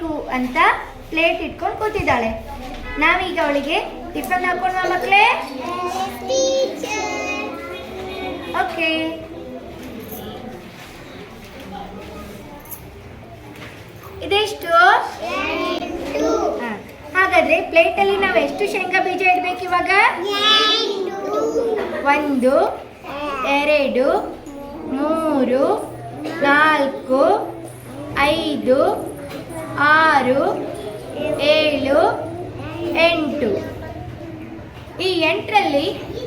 ತಿನ್ನಬೇಕು ಅಂತ ಪ್ಲೇಟ್ ಇಟ್ಕೊಂಡು ಕೂತಿದ್ದಾಳೆ. ನಾವೀಗ ಅವಳಿಗೆ ಟಿಫನ್ ಹಾಕೊಂಡು ಮಕ್ಕಳೇ. ಓಕೆ, ಇದೆಷ್ಟು? ಹಾಗಾದ್ರೆ ಪ್ಲೇಟಲ್ಲಿ ನಾವು ಎಷ್ಟು ಶೇಂಗಾ ಬೀಜ ಇಡಬೇಕು ಇವಾಗ? 1 2 3 4 5 6 7 8. ಈ 8ರಲ್ಲಿ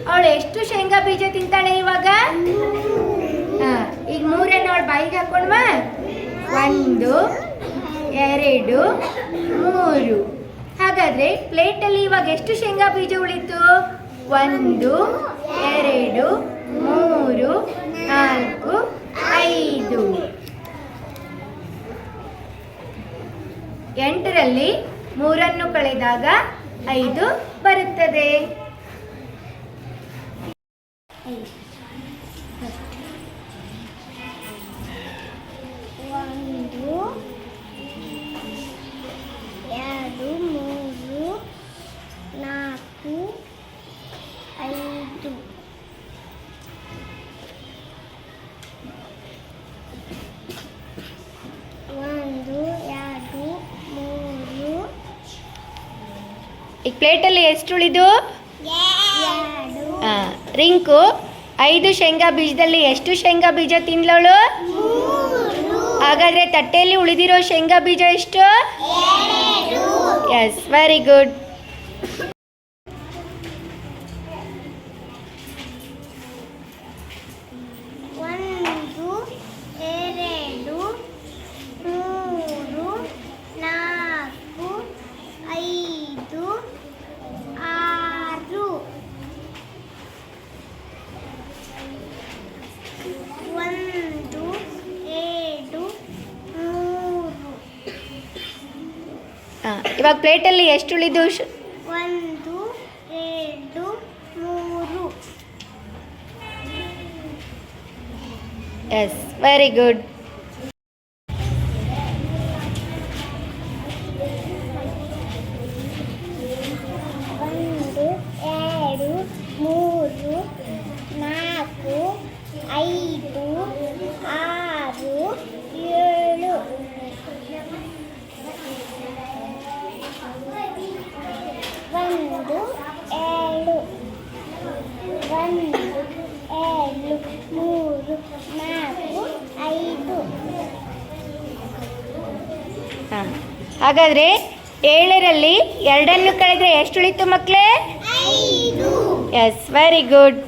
ಅವಳು ಎಷ್ಟು ಶೇಂಗಾ ಬೀಜ ತಿಂತಾಳೆ ಇವಾಗ? ಈಗ 3 ಅವಳು ಬಾಯಿಗೆ ಹಾಕೊಂಡ್ವಾ? 1 2 3. ಹಾಗಾದ್ರೆ ಪ್ಲೇಟಲ್ಲಿ ಇವಾಗ ಎಷ್ಟು ಶೇಂಗಾ ಬೀಜ ಉಳಿತು? 1 2 3 4 5. 8ರಲ್ಲಿ 3 ಕಳೆದಾಗ 5 ಬರುತ್ತದೆ. ಈಗ ಪ್ಲೇಟಲ್ಲಿ ಎಷ್ಟು ಉಳಿದು? ರಿಂಕು 5 ಶೇಂಗಾ ಬೀಜದಲ್ಲಿ ಎಷ್ಟು ಶೇಂಗಾ ಬೀಜ ತಿನ್ಲವಳು? ಹಾಗಾದ್ರೆ ತಟ್ಟೆಯಲ್ಲಿ ಉಳಿದಿರೋ ಶೇಂಗಾ ಬೀಜ ಎಷ್ಟು? Yes, very good. ಇವಾಗ ಪ್ಲೇಟಲ್ಲಿ ಎಷ್ಟು ಉಳಿದು? 1 2 3. Yes, very good. ಹಾಗಾದ್ರೆ 7ರಲ್ಲಿ 2 ಕಳೆದ್ರೆ ಎಷ್ಟು ಉಳಿತು ಮಕ್ಕಳೇ? 5. Yes, very good.